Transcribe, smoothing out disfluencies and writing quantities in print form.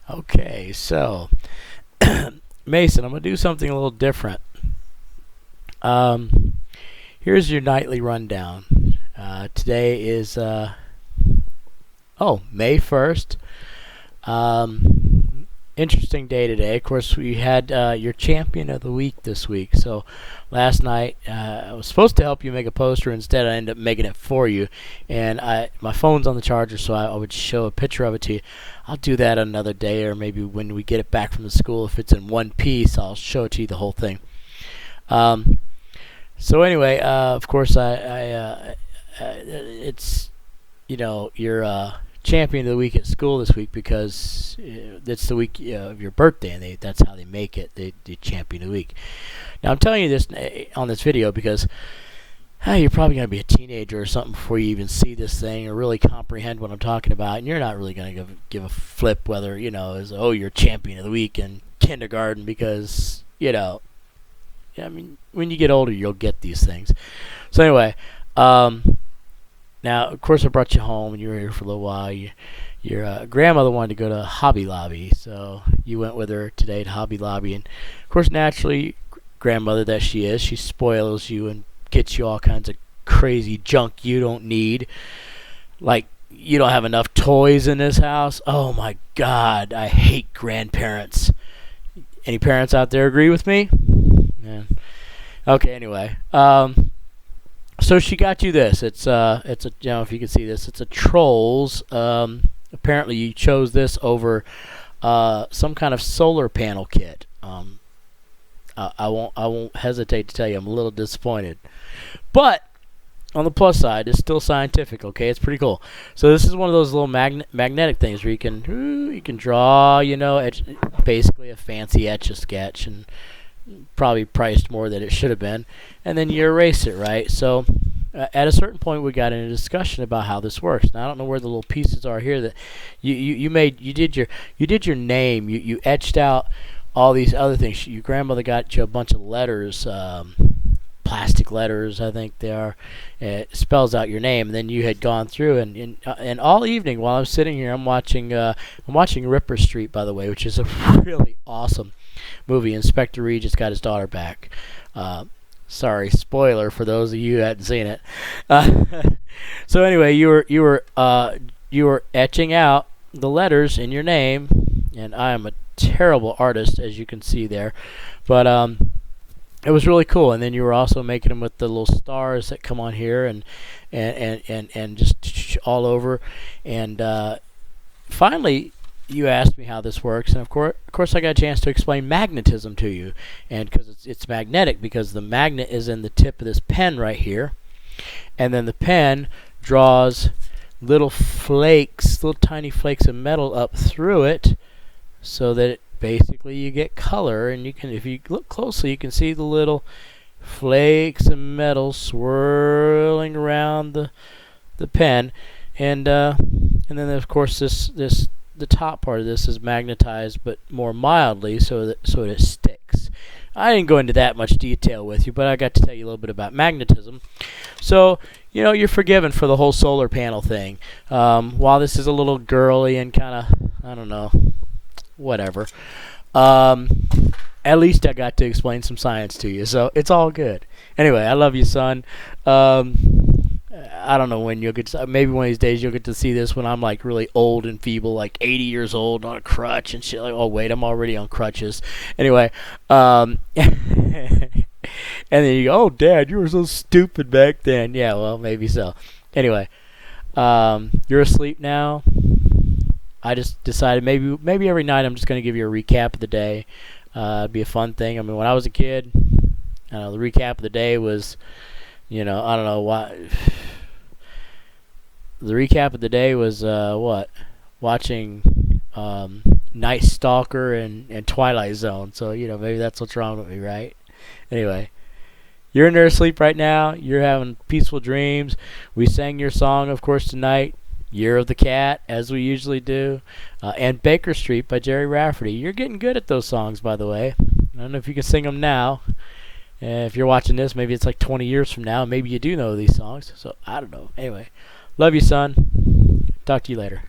Okay, so Mason, I'm gonna do something a little different. Um, Here's your nightly rundown. Today is May 1st. Interesting day today. Of course, we had your champion of the week this week. So last night I was supposed to help you make a poster. Instead, I ended up making it for you. And my phone's on the charger, so I would show a picture of it to you. I'll do that another day, or maybe when we get it back from the school, if it's in one piece, I'll show it to you the whole thing. So anyway, of course, it's you're champion of the week at school this week because it's the week of your birthday, and that's how they make it. The champion of the week. Now I'm telling you this on this video because you're probably going to be a teenager or something before you even see this thing or really comprehend what I'm talking about, and you're not really going to give a flip whether you're champion of the week in kindergarten because I mean, when you get older, you'll get these things. So anyway, now, of course, I brought you home, and you were here for a little while. Your grandmother wanted to go to Hobby Lobby, so you went with her today to Hobby Lobby. And, of course, naturally, grandmother that she is, she spoils you and gets you all kinds of crazy junk you don't need. Like, you don't have enough toys in this house. Oh, my God, I hate grandparents. Any parents out there agree with me? Yeah. Okay. Anyway, so she got you this. It's if you can see this, it's a Trolls. Apparently, you chose this over some kind of solar panel kit. I won't hesitate to tell you I'm a little disappointed, but on the plus side, it's still scientific. Okay, it's pretty cool. So this is one of those little magnetic things where you can draw. Basically a fancy etch-a-sketch and probably priced more than it should have been, and then you erase it, right? So at a certain point we got in a discussion about how this works. Now I don't know where the little pieces are here that you did your name. You etched out all these other things. Your grandmother got you a bunch of letters, plastic letters, I think they are. It spells out your name, and then you had gone through and all evening while I'm sitting here, I'm watching Ripper Street, by the way, which is a really awesome movie. Inspector Reed just got his daughter back. Sorry, spoiler for those of you who hadn't seen it. So anyway, you were etching out the letters in your name, and I am a terrible artist, as you can see there, but it was really cool. And then you were also making them with the little stars that come on here and just all over. And finally, you asked me how this works, and of course I got a chance to explain magnetism to you, and because it's magnetic, because the magnet is in the tip of this pen right here, and then the pen draws little tiny flakes of metal up through it, so that basically you get color. And if you look closely, you can see the little flakes of metal swirling around the pen, and then of course the top part of this is magnetized, but more mildly, so that it sticks. I didn't go into that much detail with you, but I got to tell you a little bit about magnetism. So, you're forgiven for the whole solar panel thing. While this is a little girly and kind of, I don't know, whatever, at least I got to explain some science to you, so it's all good. Anyway, I love you, son. I don't know when you'll get to, maybe one of these days you'll get to see this when I'm like really old and feeble, like 80 years old on a crutch and shit. Like, oh wait, I'm already on crutches. Anyway, and then you go, oh Dad, you were so stupid back then. Yeah, well, maybe so. Anyway, you're asleep now. I just decided maybe every night I'm just going to give you a recap of the day. It'd be a fun thing. I mean, when I was a kid, the recap of the day was, I don't know why. The recap of the day was watching Night Stalker and Twilight Zone. So maybe that's what's wrong with me, right? Anyway, you're in there asleep right now. You're having peaceful dreams. We sang your song, of course, tonight. Year of the Cat, as we usually do, and Baker Street by Jerry Rafferty. You're getting good at those songs, by the way. I don't know if you can sing them now. If you're watching this, maybe it's like 20 years from now. Maybe you do know these songs. So, I don't know. Anyway, love you, son. Talk to you later.